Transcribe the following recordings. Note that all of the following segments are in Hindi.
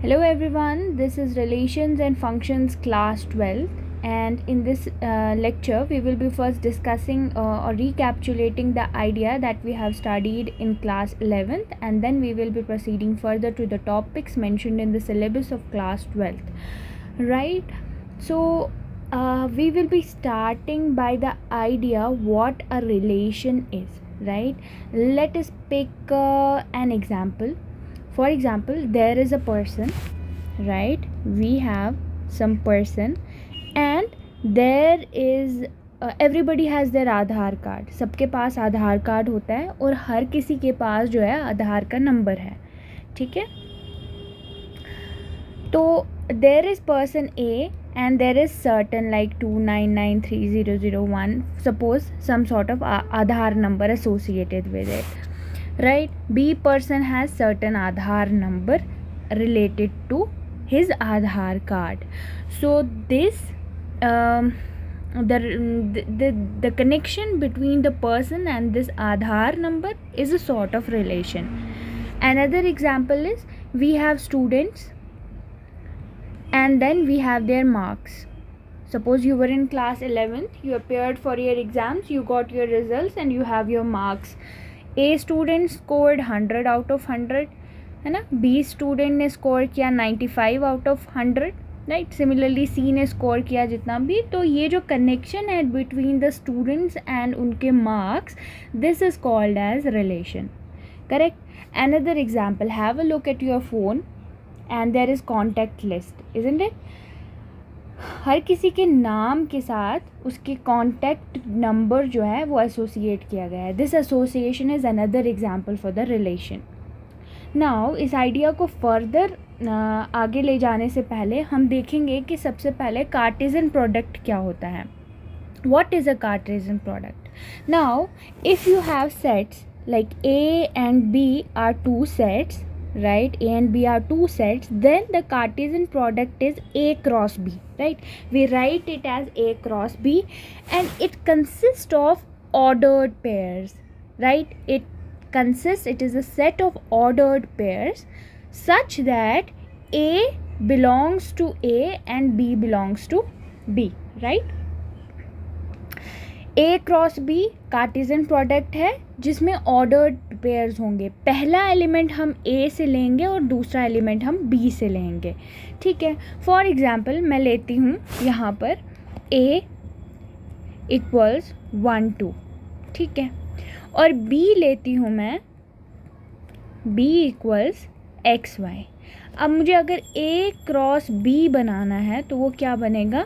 Hello everyone, this is Relations and Functions class 12, and in this lecture we will be first discussing or recapitulating the idea that we have studied in class 11th, and then we will be proceeding further to the topics mentioned in the syllabus of class 12th, right? So we will be starting by the idea what a relation is, right? Let us pick an example. For example, there is a person, right? We have some person and there is everybody has their Aadhaar card. सबके पास आधार कार्ड होता है और हर किसी के पास जो है आधार का नंबर है, ठीक है. तो there is person A and there is certain like 2993001, suppose some sort of Aadhaar number associated with it, right? B person has certain Aadhaar number related to his Aadhaar card. So this the connection between the person and this Aadhaar number is a sort of relation. Another example is we have students and then we have their marks. Suppose you were in class 11th, you appeared for your exams, you got your results and you have your marks. A student scored 100 out of 100, है ना. B student ने स्कोर किया 95 out of 100, right. Similarly C ने स्कोर किया जितना भी. तो ये जो कनेक्शन है बिटवीन द स्टूडेंट्स एंड उनके marks, this is called as relation, correct. Another example, have a look at your phone and there is contact list, isn't it. हर किसी के नाम के साथ उसके कॉन्टैक्ट नंबर जो है वो एसोसिएट किया गया है. This association is another example for the relation. Now इस आइडिया को फर्दर आगे ले जाने से पहले हम देखेंगे कि सबसे पहले कार्टेशियन प्रोडक्ट क्या होता है. What is a Cartesian product? Now if you have sets like A and B are two sets, right? A and B are two sets, then the Cartesian product is A cross B, right? We write it as A cross B and it consists of ordered pairs, right? It is a set of ordered pairs such that A belongs to A and B belongs to B, right? A cross B Cartesian product है जिसमें ऑर्डर्ड पेयर्स होंगे. पहला एलिमेंट हम A से लेंगे और दूसरा एलिमेंट हम B से लेंगे, ठीक है. फॉर एग्जांपल मैं लेती हूँ यहाँ पर A इक्वल्स 1 2, ठीक है, और B लेती हूँ मैं B इक्वल्स XY. अब मुझे अगर A क्रॉस B बनाना है तो वो क्या बनेगा?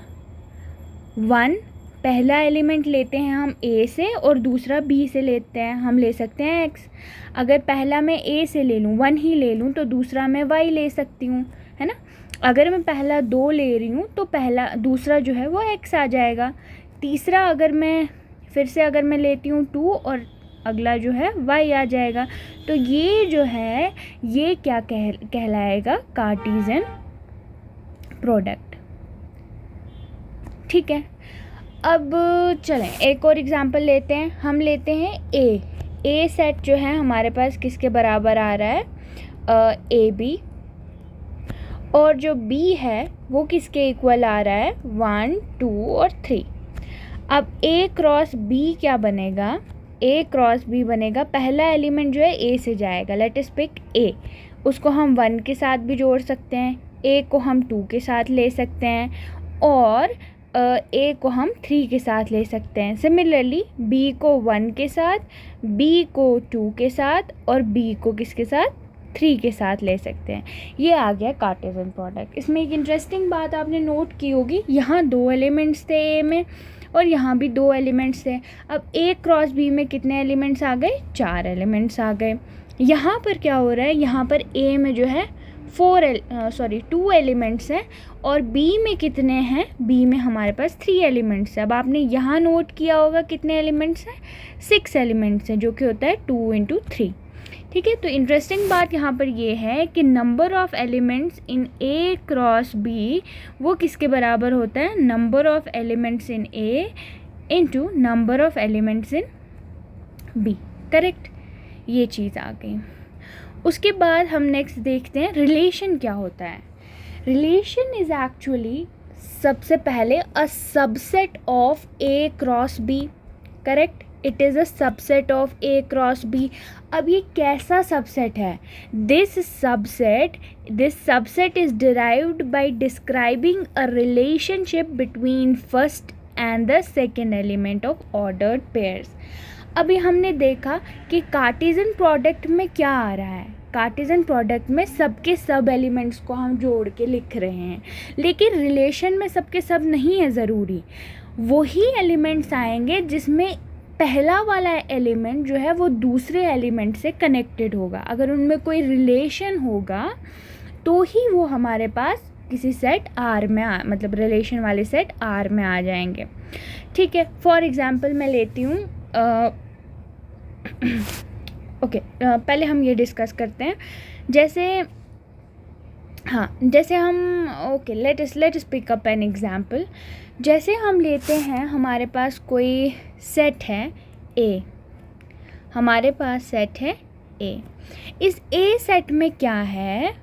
1 पहला एलिमेंट लेते हैं हम A से और दूसरा B से लेते हैं, हम ले सकते हैं X. अगर पहला मैं A से ले लूँ, 1 ही ले लूँ, तो दूसरा मैं Y ले सकती हूँ, है ना. अगर मैं पहला 2 ले रही हूँ तो दूसरा जो है वो X आ जाएगा. तीसरा अगर मैं लेती हूँ 2 और अगला जो है Y आ जाएगा. तो ये जो है ये क्या कहलाएगा? कार्टेशियन प्रोडक्ट, ठीक है. अब चलें एक और एग्जांपल लेते हैं. हम लेते हैं A सेट जो है हमारे पास किसके बराबर आ रहा है? AB. और जो B है वो किसके इक्वल आ रहा है? 1 2 और 3. अब A क्रॉस B क्या बनेगा? A क्रॉस B बनेगा, पहला एलिमेंट जो है A से जाएगा. Let us pick A. उसको हम 1 के साथ भी जोड़ सकते हैं, A को हम 2 के साथ ले सकते हैं और A को हम 3 के साथ ले सकते हैं. सिमिलरली B को 1 के साथ, B को 2 के साथ और B को किसके साथ? 3 के साथ ले सकते हैं. ये आ गया कार्टेशियन प्रोडक्ट. इसमें एक इंटरेस्टिंग बात आपने नोट की होगी, यहाँ 2 एलिमेंट्स थे A में और यहाँ भी 2 एलिमेंट्स थे. अब A क्रॉस B में कितने एलिमेंट्स आ गए? 4 एलिमेंट्स आ गए. यहाँ पर क्या हो रहा है? यहाँ पर A में जो है 2 एलिमेंट्स हैं और B में कितने हैं? B में हमारे पास 3 एलिमेंट्स हैं. अब आपने यहाँ नोट किया होगा कितने एलिमेंट्स हैं? 6 एलिमेंट्स हैं, जो कि होता है 2 × 3, ठीक है. तो इंटरेस्टिंग बात यहाँ पर ये है कि number of elements in A cross B वो किसके बराबर होता है? Number of elements in A into number of elements in B, correct. ये चीज़ आ गई. उसके बाद हम नेक्स्ट देखते हैं रिलेशन क्या होता है. रिलेशन इज एक्चुअली सबसे पहले a subset of A cross B. Correct, it is a subset of A cross B. अब ये कैसा सबसेट है? This subset is derived by describing a relationship between first and the second element of ordered pairs. अभी हमने देखा कि कार्टेशियन प्रोडक्ट में क्या आ रहा है. कार्टेशियन प्रोडक्ट में सबके सब एलिमेंट्स को हम जोड़ के लिख रहे हैं, लेकिन रिलेशन में सबके सब नहीं है ज़रूरी. वही एलिमेंट्स आएंगे जिसमें पहला वाला एलिमेंट जो है वो दूसरे एलिमेंट से कनेक्टेड होगा. अगर उनमें कोई रिलेशन होगा तो ही वो हमारे पास किसी सेट आर में मतलब रिलेशन वाले सेट आर में आ जाएंगे. ठीक है, फॉर एग्जांपल मैं लेती हूँ ओके, पहले हम ये डिस्कस करते हैं. जैसे हम okay let us pick up an example. जैसे हम लेते हैं, हमारे पास कोई सेट है ए. हमारे पास सेट है ए. इस ए सेट में क्या है?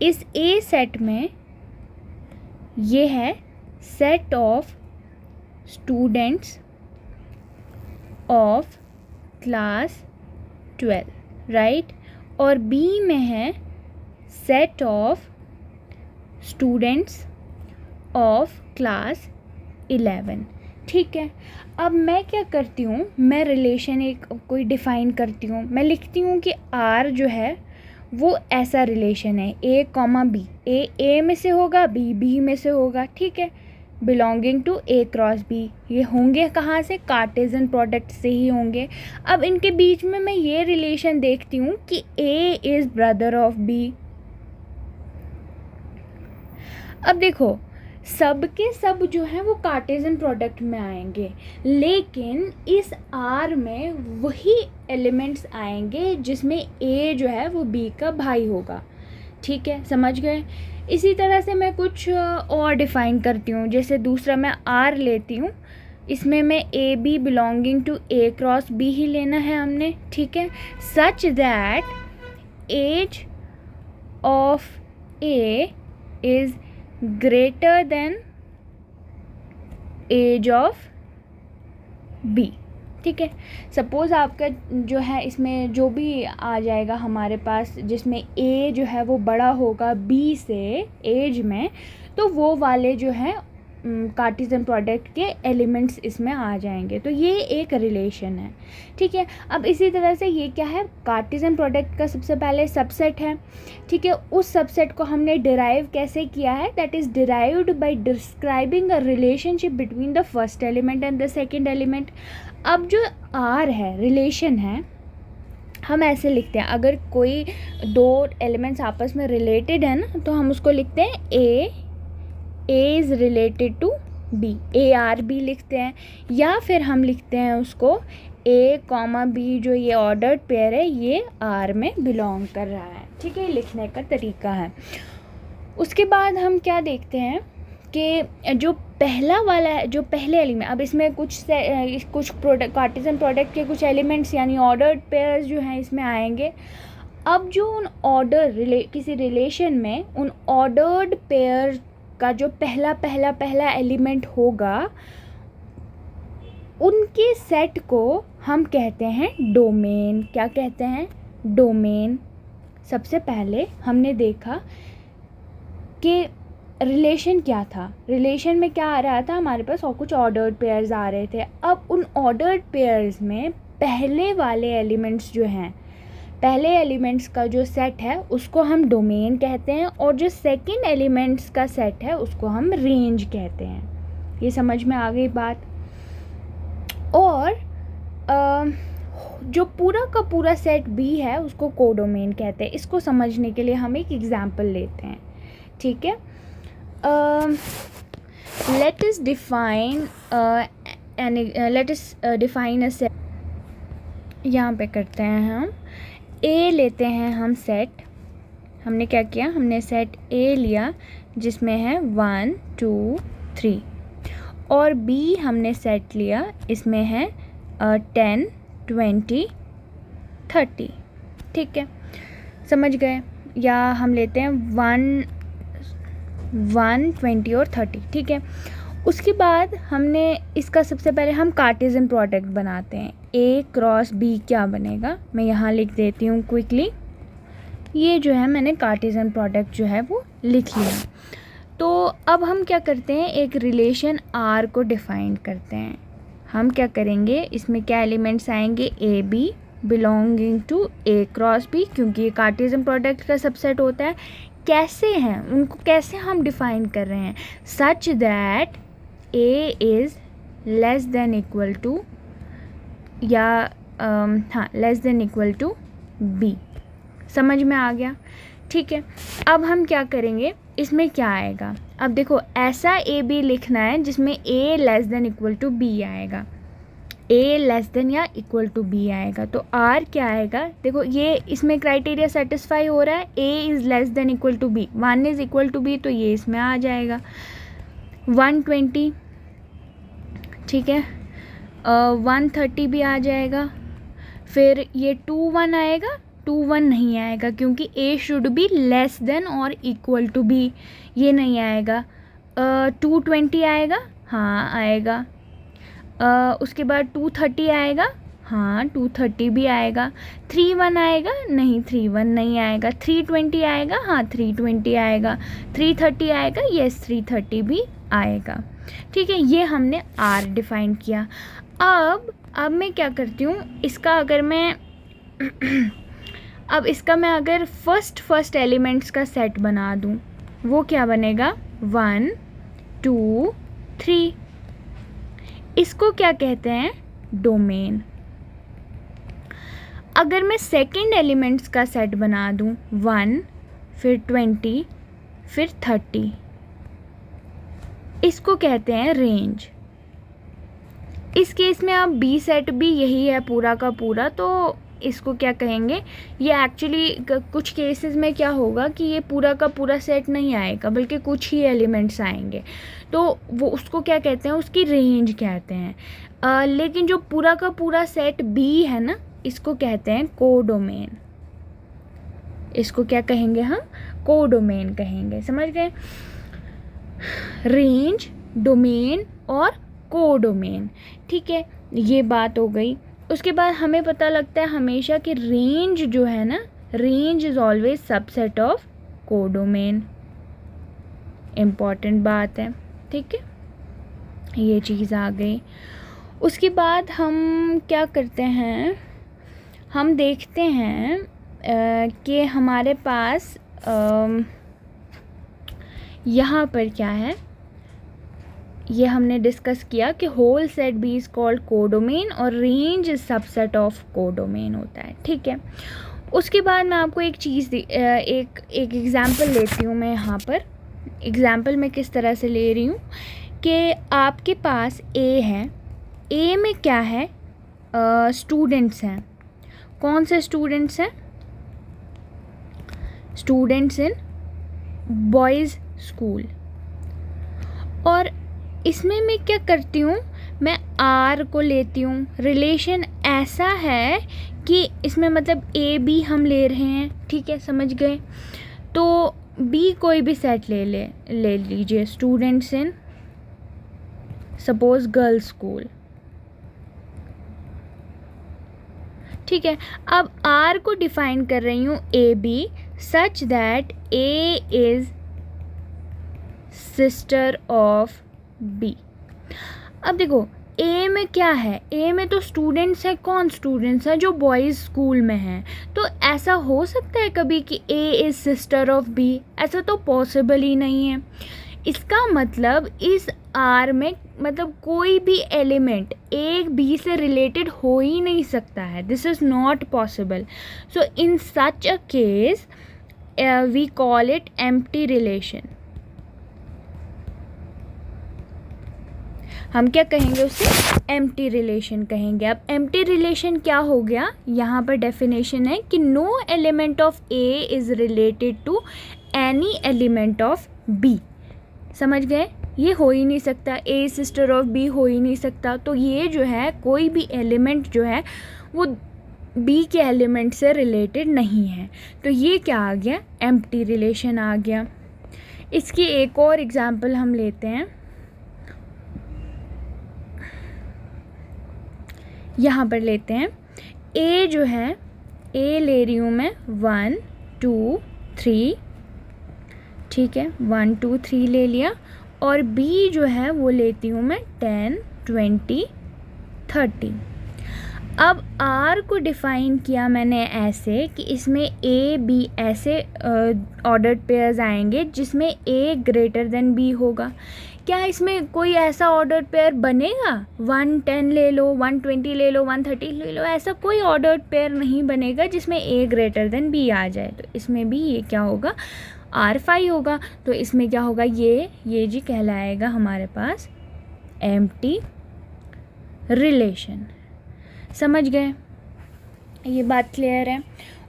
इस ए सेट में ये है set of students of class 12, right. और बी में है set of students of class 11. ठीक है, अब मैं क्या करती हूँ, मैं रिलेशन एक कोई डिफ़ाइन करती हूँ. मैं लिखती हूँ कि आर जो है वो ऐसा रिलेशन है ए कॉमा बी. ए में से होगा, बी में से होगा. ठीक है, belonging to A cross B. ये होंगे कहाँ से? कार्टेशियन प्रोडक्ट से ही होंगे. अब इनके बीच में मैं ये रिलेशन देखती हूँ कि A is brother of B. अब देखो, सब के सब जो है वो कार्टेशियन प्रोडक्ट में आएंगे, लेकिन इस आर में वही एलिमेंट्स आएंगे जिसमें ए जो है वो बी का भाई होगा. ठीक है, समझ गए. इसी तरह से मैं कुछ और डिफ़ाइन करती हूँ. जैसे दूसरा मैं आर लेती हूँ, इसमें मैं A B belonging to A cross B ही लेना है हमने. ठीक है, such that age of A is greater than age of B. ठीक है, सपोज़ आपका जो है इसमें जो भी आ जाएगा हमारे पास, जिसमें ए जो है वो बड़ा होगा बी से एज में, तो वो वाले जो है कार्टेशियन प्रोडक्ट के एलिमेंट्स इसमें आ जाएंगे. तो ये एक रिलेशन है. ठीक है, अब इसी तरह से ये क्या है? कार्टेशियन प्रोडक्ट का सबसे पहले सबसेट है. ठीक है, उस सबसेट को हमने डिराइव कैसे किया है? That is derived by describing a relationship between the first element and the second element. अब जो आर है, रिलेशन है, हम ऐसे लिखते हैं. अगर कोई दो एलिमेंट्स आपस में रिलेटेड है ना, तो हम उसको लिखते हैं A is related to B. A R B लिखते हैं. या फिर हम लिखते हैं उसको ए कॉमा बी, जो ये ऑर्डर्ड पेयर है ये आर में बिलोंग कर रहा है. ठीक है, लिखने का तरीका है. उसके बाद हम क्या देखते हैं कि जो पहला वाला है, जो पहले एलिमेंट, अब इसमें कुछ प्रोडक्ट कार्टेशियन प्रोडक्ट के कुछ एलिमेंट्स यानी ऑर्डर्ड पेयर्स जो हैं इसमें आएंगे. अब जो उन किसी रिलेशन में उन ऑर्डर्ड पेयर का जो पहला एलिमेंट होगा, उनके सेट को हम कहते हैं डोमेन. क्या कहते हैं? डोमेन. सबसे पहले हमने देखा कि रिलेशन क्या था. रिलेशन में क्या आ रहा था? हमारे पास और कुछ ऑर्डर्ड पेयर्स आ रहे थे. अब उन ऑर्डर्ड पेयर्स में पहले वाले एलिमेंट्स जो हैं, पहले एलिमेंट्स का जो सेट है उसको हम डोमेन कहते हैं, और जो सेकंड एलिमेंट्स का सेट है उसको हम रेंज कहते हैं. ये समझ में आ गई बात. और जो पूरा का पूरा सेट बी है उसको कोडोमेन कहते हैं. इसको समझने के लिए हम एक एग्जांपल लेते हैं. ठीक है, let us define a set. यहाँ पे करते हैं हम ए लेते हैं हम सेट. हमने क्या किया? हमने सेट ए लिया जिसमें है 1 2 3, और बी हमने सेट लिया, इसमें है 10 20 30. ठीक है, समझ गए? या हम लेते हैं 120 और 30, ठीक है। उसके बाद हमने इसका सबसे पहले हम कार्टेशियन प्रोडक्ट बनाते हैं। A क्रॉस B क्या बनेगा, मैं यहाँ लिख देती हूँ क्विकली। ये जो है मैंने कार्टेशियन प्रोडक्ट जो है वो लिख लिया। तो अब हम क्या करते हैं, एक रिलेशन R को डिफ़ाइन करते हैं। हम क्या करेंगे, इसमें क्या एलिमेंट्स आएंगे, AB belonging to A cross B, क्योंकि ये कार्टेशियन प्रोडक्ट का सबसेट होता है। कैसे हैं, उनको कैसे हम डिफ़ाइन कर रहे हैं, such that A is less than equal to, या हाँ less than equal to B। समझ में आ गया, ठीक है। अब हम क्या करेंगे, इसमें क्या आएगा, अब देखो ऐसा AB लिखना है जिसमें A less than equal to B आएगा, A लेस देन या इक्वल टू B आएगा। तो R क्या आएगा, देखो ये इसमें क्राइटेरिया सेटिस्फाई हो रहा है, A is less than equal to B, 1 is equal to B, तो ये इसमें आ जाएगा 120, ठीक है। 130 भी आ जाएगा। फिर ये 21 आएगा, 21 नहीं आएगा क्योंकि A should be less than और इक्वल टू B, ये नहीं आएगा। 220 आएगा, हाँ आएगा। उसके बाद 230 आएगा, हाँ 230 भी आएगा। 31 आएगा, नहीं 31 नहीं आएगा। 320 आएगा, हाँ 320 आएगा। 330 आएगा, यस 330 भी आएगा, ठीक है। ये हमने R डिफ़ाइन किया। अब मैं क्या करती हूँ, इसका अगर मैं अब इसका मैं अगर फर्स्ट एलिमेंट्स का सेट बना दूँ, वो क्या बनेगा, 1 2 3। इसको क्या कहते हैं, डोमेन। अगर मैं सेकंड एलिमेंट्स का सेट बना दूँ, 1 फिर 20 फिर 30, इसको कहते हैं रेंज। इस केस में अब B सेट भी यही है पूरा का पूरा, तो इसको क्या कहेंगे, ये एक्चुअली कुछ केसेस में क्या होगा कि ये पूरा का पूरा सेट नहीं आएगा बल्कि कुछ ही एलिमेंट्स आएंगे, तो वो उसको क्या कहते हैं, उसकी रेंज कहते हैं। लेकिन जो पूरा का पूरा सेट B है ना, इसको कहते हैं कोडोमेन। इसको क्या कहेंगे हम, कोडोमेन कहेंगे, समझ गए। रेंज, डोमेन और कोडोमेन, ठीक है, ये बात हो गई। उसके बाद हमें पता लगता है हमेशा कि रेंज जो है ना, range is always subset of codomain. Important बात है, ठीक है, ये चीज़ आ गई। उसके बाद हम क्या करते हैं, हम देखते हैं कि हमारे पास यहाँ पर क्या है, ये हमने डिस्कस किया कि whole set B is called codomain और रेंज सबसेट ऑफ कोडोमेन होता है, ठीक है। उसके बाद मैं आपको एक चीज़ एक एग्ज़ाम्पल लेती हूँ मैं यहाँ पर। एग्ज़ाम्पल मैं किस तरह से ले रही हूँ कि आपके पास A है, A में क्या है, स्टूडेंट्स हैं। कौन से स्टूडेंट्स हैं, स्टूडेंट्स इन बॉयज़ स्कूल। और इसमें मैं क्या करती हूँ, मैं R को लेती हूँ। रिलेशन ऐसा है कि इसमें मतलब A B हम ले रहे हैं, ठीक है, समझ गए। तो B कोई भी सेट ले लीजिए, students in suppose girls school, ठीक है। अब R को डिफाइन कर रही हूँ A B such that A is sister of B। अब देखो A में क्या है, A में तो स्टूडेंट्स हैं, कौन स्टूडेंट्स हैं, जो बॉयज़ स्कूल में हैं। तो ऐसा हो सकता है कभी कि A is sister of B, ऐसा तो पॉसिबल ही नहीं है। इसका मतलब इस R में मतलब कोई भी एलिमेंट A B से रिलेटेड हो ही नहीं सकता है, this is not possible. So in such a case we call it empty relation. हम क्या कहेंगे उसे, एम्प्टी रिलेशन कहेंगे। अब एम्प्टी रिलेशन क्या हो गया, यहाँ पर डेफिनेशन है कि no element of A is related to any element of B। समझ गए, ये हो ही नहीं सकता, A सिस्टर ऑफ B हो ही नहीं सकता। तो ये जो है कोई भी एलिमेंट जो है वो बी के एलिमेंट से रिलेटेड नहीं है। तो ये क्या आ गया, एम्प्टी रिलेशन आ गया। इसकी एक और एग्जांपल हम लेते हैं, यहाँ पर लेते हैं ए जो है, ए ले रही हूँ मैं 1 2 3, ठीक है 1 2 3 ले लिया, और बी जो है वो लेती हूँ मैं 10 20 30। अब आर को डिफ़ाइन किया मैंने ऐसे कि इसमें ए बी ऐसे ऑर्डर्ड पेयर्स आएंगे जिसमें ए ग्रेटर देन बी होगा। क्या इसमें कोई ऐसा ऑर्डर्ड पेयर बनेगा? 110 ले लो, 120 ले लो, 130 ले लो, ऐसा कोई ऑर्डर्ड पेयर नहीं बनेगा जिसमें ए ग्रेटर देन बी आ जाए। तो इसमें भी ये क्या होगा, R5 होगा। तो इसमें क्या होगा, ये जी कहलाएगा हमारे पास एम्प्टी रिलेशन। समझ गए, ये बात क्लियर है।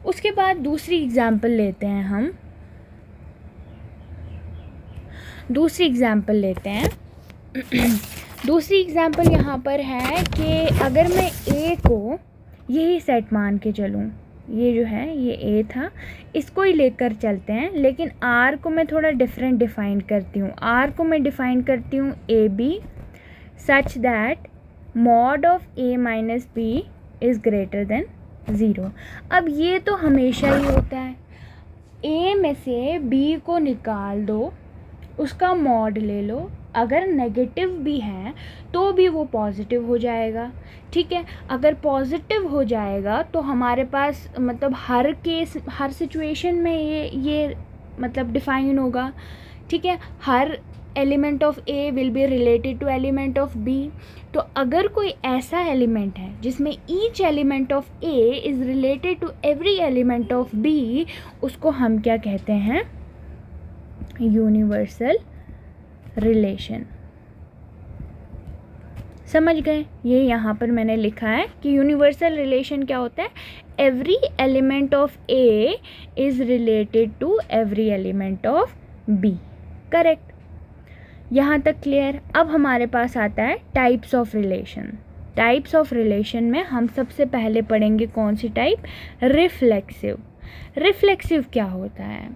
उसके बाद दूसरी एग्जांपल लेते हैं हम, दूसरी एग्जांपल लेते हैं दूसरी एग्जांपल यहाँ पर है कि अगर मैं ए को यही सेट मान के चलूँ, ये जो है ये ए था, इसको ही लेकर चलते हैं, लेकिन आर को मैं थोड़ा डिफरेंट डिफ़ाइन करती हूँ। आर को मैं डिफ़ाइन करती हूँ A B such that mod of A minus B is greater than 0। अब ये तो हमेशा ही होता है, ए में से बी को निकाल दो, उसका मॉड ले लो, अगर नेगेटिव भी है तो भी वो पॉजिटिव हो जाएगा। ठीक है, अगर पॉजिटिव हो जाएगा तो हमारे पास मतलब हर केस, हर सिचुएशन में ये मतलब डिफ़ाइन होगा। ठीक है, हर element of A will be related to element of B. तो अगर कोई ऐसा एलिमेंट है जिसमें each element of A is related to every element of B, उसको हम क्या कहते हैं, यूनिवर्सल रिलेशन। समझ गए, ये यहाँ पर मैंने लिखा है कि यूनिवर्सल रिलेशन क्या होता है, every element of A is related to every element of B. Correct, यहाँ तक क्लियर। अब हमारे पास आता है types of relation. Types of relation में हम सबसे पहले पढ़ेंगे कौन सी टाइप, रिफ्लेक्सिव। रिफ्लेक्सिव क्या होता है,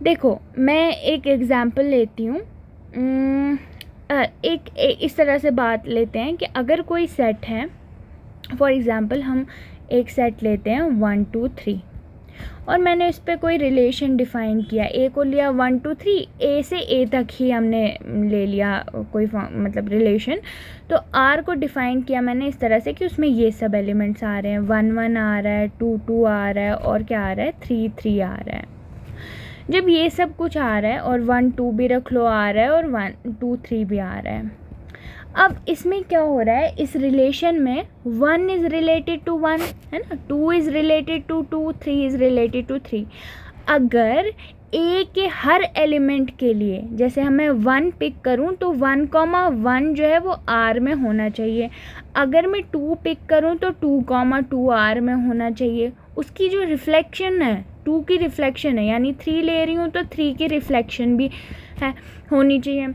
देखो मैं एक एग्ज़ाम्पल लेती हूँ। एक इस तरह से बात लेते हैं कि अगर कोई सेट है, फॉर एग्ज़ाम्पल हम एक सेट लेते हैं 1 2 3, और मैंने इस पर कोई रिलेशन डिफ़ाइन किया, ए को लिया 1 2 3, ए से ए तक ही हमने ले लिया कोई मतलब रिलेशन। तो आर को डिफ़ाइन किया मैंने इस तरह से कि उसमें ये सब एलिमेंट्स आ रहे हैं, 1 1 आ रहा है, 2 2 आ रहा है, और क्या आ रहा है, 3 3 आ रहा है। जब ये सब कुछ आ रहा है और 1 2 भी रख लो आ रहा है, और 1 2 3 भी आ रहा है, अब इसमें क्या हो रहा है, इस रिलेशन में 1 इज़ रिलेटेड टू 1 है ना, 2 is related to 2, 3 is related to 3। अगर ए के हर एलिमेंट के लिए जैसे हमें 1 पिक करूं तो 1,1 जो है वो आर में होना चाहिए। अगर मैं 2 पिक करूं तो 2,2 आर में होना चाहिए। उसकी जो रिफ्लेक्शन है 2 की रिफ्लेक्शन है, यानी 3 ले रही हूँ तो 3 की रिफ्लेक्शन भी है होनी चाहिए।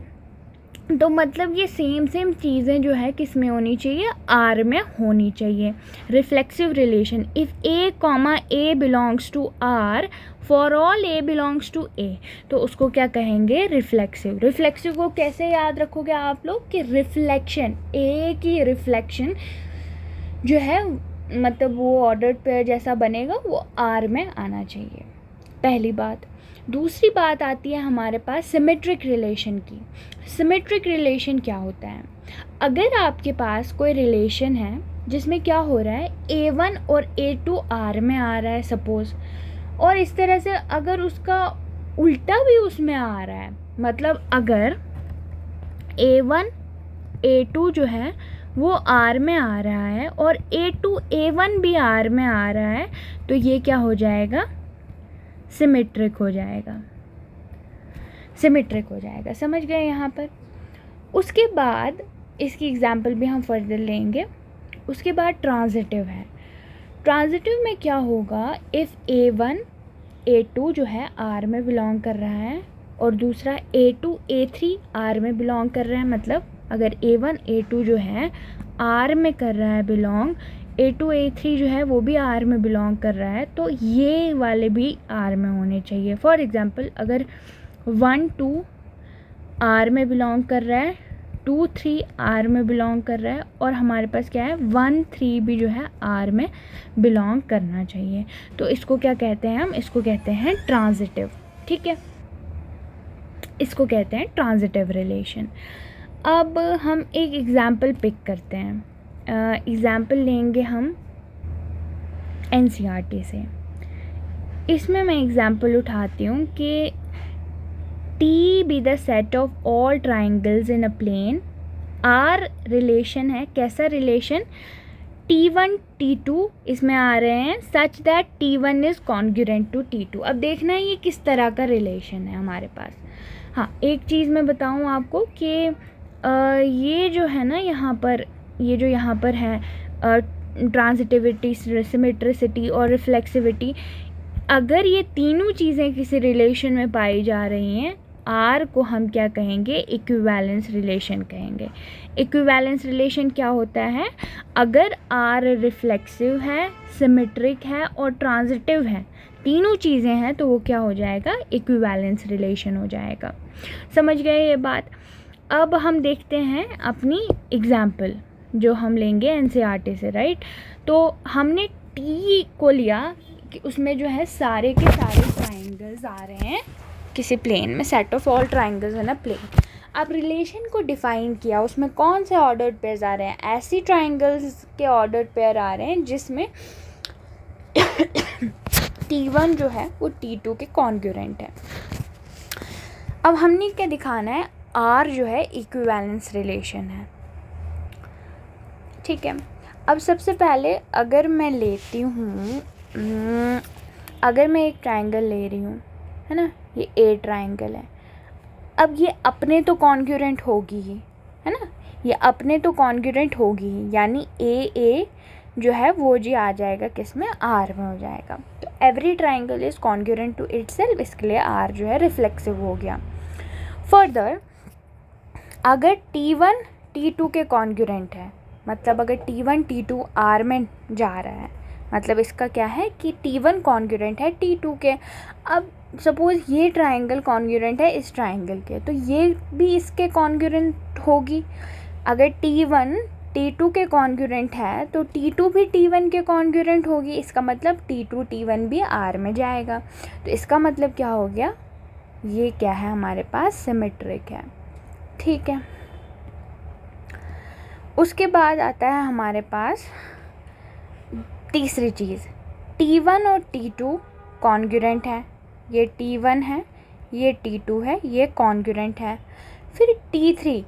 तो मतलब ये सेम चीज़ें जो है किस में होनी चाहिए, आर में होनी चाहिए। Reflexive relation, if A comma A belongs to R for all A belongs to A, तो उसको क्या कहेंगे, रिफ्लेक्सिव। रिफ्लेक्सिव को कैसे याद रखोगे आप लोग कि रिफ्लेक्शन, ए की रिफ्लेक्शन जो है मतलब वो ऑर्डर्ड पेयर जैसा बनेगा, वो आर में आना चाहिए, पहली बात। दूसरी बात आती है हमारे पास सिमेट्रिक रिलेशन की। सिमेट्रिक रिलेशन क्या होता है, अगर आपके पास कोई रिलेशन है जिसमें क्या हो रहा है, A1 और A2 आर में आ रहा है सपोज़, और इस तरह से अगर उसका उल्टा भी उसमें आ रहा है, मतलब अगर A1 A2 जो है वो आर में आ रहा है और A2 A1 भी आर में आ रहा है, तो ये क्या हो जाएगा, सिमेट्रिक हो जाएगा, सिमेट्रिक हो जाएगा। समझ गए यहाँ पर। उसके बाद इसकी एग्जांपल भी हम फर्दर लेंगे। उसके बाद ट्रांजिटिव है। ट्रांजिटिव में क्या होगा, इफ़ A1 A2 जो है आर में बिलोंग कर रहा है और दूसरा A2 A3 आर में बिलोंग कर रहा है, मतलब अगर A1 A2 जो है आर में कर रहा है बिलोंग, A2 A3 जो है वो भी R में बिलोंग कर रहा है, तो ये वाले भी R में होने चाहिए। फॉर एग्ज़ाम्पल अगर 1 2 R में बिलोंग कर रहा है, 2 3 R में बिलोंग कर रहा है, और हमारे पास क्या है 1 3 भी जो है R में बिलोंग करना चाहिए। तो इसको क्या कहते हैं हम, इसको कहते हैं ट्रांजिटिव। ठीक है, इसको कहते हैं ट्रांजिटिव रिलेशन। अब हम एक एग्ज़ाम्पल पिक करते हैं। एग्ज़ाम्पल लेंगे हम NCERT से। इसमें मैं एग्ज़ाम्पल उठाती हूँ कि T be the set of all triangles in a plane. R relation है, कैसा रिलेशन, T1 T2 इसमें आ रहे हैं, such that T1 is congruent to T2। अब देखना है ये किस तरह का रिलेशन है हमारे पास। हाँ, एक चीज़ मैं बताऊँ आपको कि ये जो है ना यहाँ पर, ये जो यहाँ पर है ट्रांजिटिविटी, सिमेट्रिसिटी और रिफ्लेक्सिविटी, अगर ये तीनों चीज़ें किसी रिलेशन में पाई जा रही हैं, R को हम क्या कहेंगे, इक्विवेलेंस रिलेशन कहेंगे। इक्विवेलेंस रिलेशन क्या होता है, अगर R रिफ्लेक्सिव है, सिमेट्रिक है और ट्रांजिटिव है, तीनों चीज़ें हैं, तो वो क्या हो जाएगा, इक्विवेलेंस रिलेशन हो जाएगा। समझ गए ये बात। अब हम देखते हैं अपनी एग्ज़ाम्पल जो हम लेंगे NCERT से, राइट। तो हमने T को लिया कि उसमें जो है सारे के सारे ट्राइंगल्स आ रहे हैं किसी प्लेन में, सेट ऑफ ऑल ट्राइंगल्स है ना प्लेन। अब रिलेशन को डिफ़ाइन किया, उसमें कौन से ऑर्डर्ड पेयर्स आ रहे हैं, ऐसी ट्राइंगल्स के ऑर्डर्ड पेयर आ रहे हैं जिसमें T1 जो है वो T2 के कॉन्ग्रुएंट है। अब हमने क्या दिखाना है, R जो है इक्विवेलेंस रिलेशन है। ठीक है, अब सबसे पहले अगर मैं लेती हूँ, अगर मैं एक ट्राइंगल ले रही हूँ, है ना, ये A ट्राइंगल है। अब ये अपने तो कॉन्ग्रुएंट होगी ही, है ना, ये अपने तो कॉन्ग्रुएंट होगी ही, यानी A जो है वो जी आ जाएगा किस में, R में हो जाएगा। तो every triangle is congruent to itself, इसके लिए R जो है रिफ्लेक्सिव हो गया। फर्दर अगर T1 T2 के कॉन्ग्रुएंट है, मतलब अगर T1 T2 R में जा रहा है, मतलब इसका क्या है कि T1 कॉन्ग्रुएंट है T2 के। अब सपोज़ ये ट्राइंगल कॉन्ग्रुएंट है इस ट्राइंगल के, तो ये भी इसके कॉन्ग्रुएंट होगी। अगर T1 T2 के कॉन्ग्रुएंट है तो T2 भी T1 के कॉन्ग्रुएंट होगी, इसका मतलब T2 T1 भी R में जाएगा। तो इसका मतलब क्या हो गया, ये क्या है हमारे पास, सिमेट्रिक है। ठीक है, उसके बाद आता है हमारे पास तीसरी चीज़, T1 और T2 कॉन्ग्रुएंट है, ये T1 है, ये T2 है, ये कॉन्ग्रुएंट है। फिर T3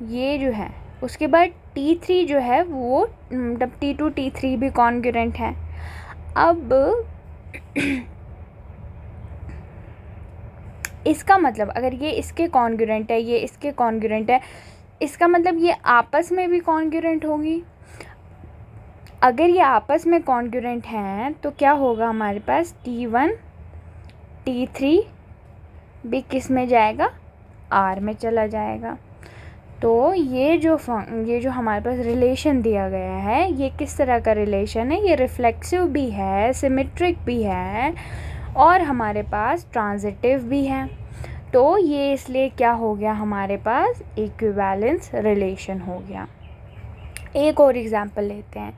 ये जो है, उसके बाद T3 जो है वो मतलब T2 T3 भी कॉन्ग्रुएंट है। अब इसका मतलब अगर ये इसके कॉन्ग्रुएंट है, ये इसके कॉन्ग्रुएंट है, इसका मतलब ये आपस में भी कॉन्ग्रुएंट होगी। अगर ये आपस में कॉन्ग्रुएंट हैं तो क्या होगा हमारे पास, T1 T3 भी किस में जाएगा, R में चला जाएगा। तो ये जो हमारे पास रिलेशन दिया गया है, ये किस तरह का रिलेशन है, ये रिफ्लेक्सिव भी है, सिमेट्रिक भी है और हमारे पास ट्रांजिटिव भी है। तो ये इसलिए क्या हो गया हमारे पास, इक्विवेलेंस रिलेशन हो गया। एक और एग्जांपल लेते हैं।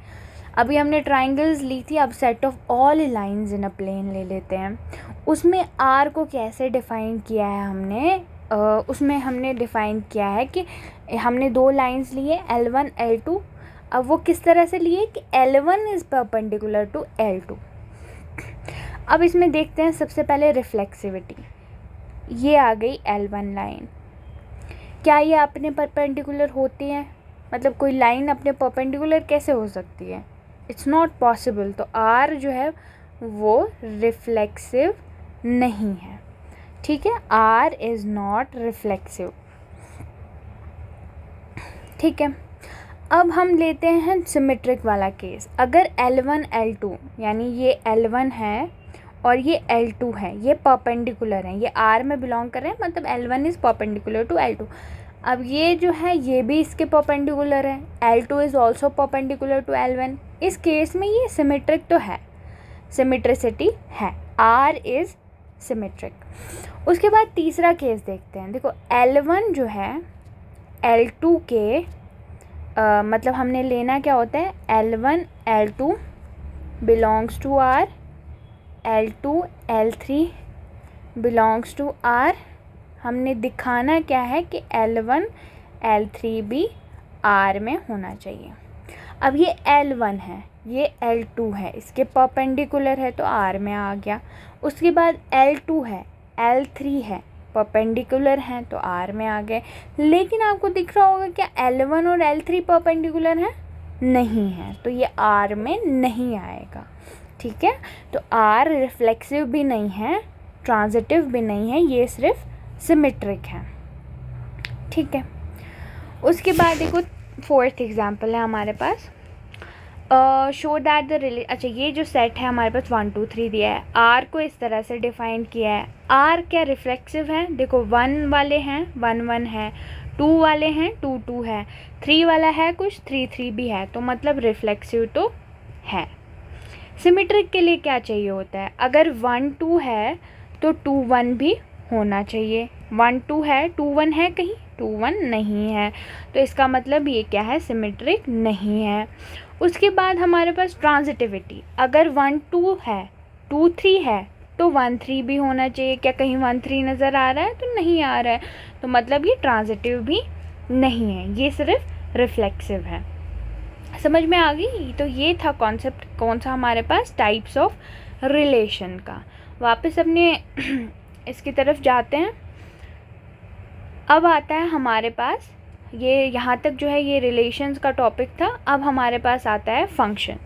अभी हमने ट्राइंगल्स ली थी, अब set of all lines in a plane ले लेते हैं। उसमें R को कैसे डिफ़ाइन किया है हमने, उसमें हमने डिफ़ाइन किया है कि हमने दो लाइंस लिए L1 L2। अब वो किस तरह से लिए कि L1 is perpendicular to L2। अब इसमें देखते हैं सबसे पहले रिफ्लेक्सिविटी, ये आ गई L1 लाइन। क्या ये अपने परपेंडिकुलर होती है, मतलब कोई लाइन अपने परपेंडिकुलर कैसे हो सकती है, इट्स नॉट पॉसिबल। तो R जो है वो रिफ्लेक्सिव नहीं है। ठीक है, R इज़ नॉट रिफ्लेक्सिव। ठीक है, अब हम लेते हैं सिमेट्रिक वाला केस। अगर L1 L2 यानी ये L1 है और ये L2 है, ये परपेंडिकुलर हैं, ये R में बिलोंग कर रहे हैं, मतलब L1 is perpendicular to L2। अब ये जो है ये भी इसके परपेंडिकुलर है, L2 is also perpendicular to L1, इस केस में ये सिमेट्रिक तो है, सिमेट्रिसिटी है, R इज़ सिमेट्रिक। उसके बाद तीसरा केस देखते हैं। देखो L1 जो है L2 के मतलब हमने लेना क्या होता है, L1 L2 belongs to R, L2 L3 belongs to R। हमने दिखाना क्या है कि L1 L3 भी R में होना चाहिए। अब ये L1 है, ये L2 है, इसके परपेंडिकुलर है तो R में आ गया। उसके बाद L2 है, L3 है, परपेंडिकुलर हैं तो R में आ गए। लेकिन आपको दिख रहा होगा क्या L1 और L3 परपेंडिकुलर हैं? नहीं है, तो ये R में नहीं आएगा। ठीक है, तो R रिफ्लेक्सिव भी नहीं है, ट्रांजिटिव भी नहीं है, ये सिर्फ सिमेट्रिक है। ठीक है, उसके बाद देखो फोर्थ एग्जाम्पल है हमारे पास, शो दैट द अच्छा ये जो सेट है हमारे पास 1 2 3 दिया है, R को इस तरह से डिफाइन किया है। R क्या रिफ्लेक्सिव है? देखो 1 वाले हैं 1 1 है, 2 वाले हैं 2 2 है, 3 वाला है कुछ 3 3 भी है, तो मतलब रिफ्लेक्सिव तो है। सिमेट्रिक के लिए क्या चाहिए होता है? अगर 1 2 है तो 2 1 भी होना चाहिए। 1 2 है, 2 1 है कहीं? 2 1 नहीं है, तो इसका मतलब ये क्या है? सिमेट्रिक नहीं है। उसके बाद हमारे पास ट्रांजिटिविटी, अगर 1 2 है 2 3 है तो 1 3 भी होना चाहिए। क्या कहीं 1 3 नज़र आ रहा है? तो नहीं आ रहा है, तो मतलब ये ट्रांजिटिव भी नहीं है, ये सिर्फ रिफ्लेक्सिव है। समझ में आ गई? तो ये था कॉन्सेप्ट कौन सा हमारे पास, टाइप्स ऑफ रिलेशन का। वापस अपने इसकी तरफ जाते हैं। अब आता है हमारे पास, ये यहाँ तक जो है ये रिलेशंस का टॉपिक था। अब हमारे पास आता है फंक्शन।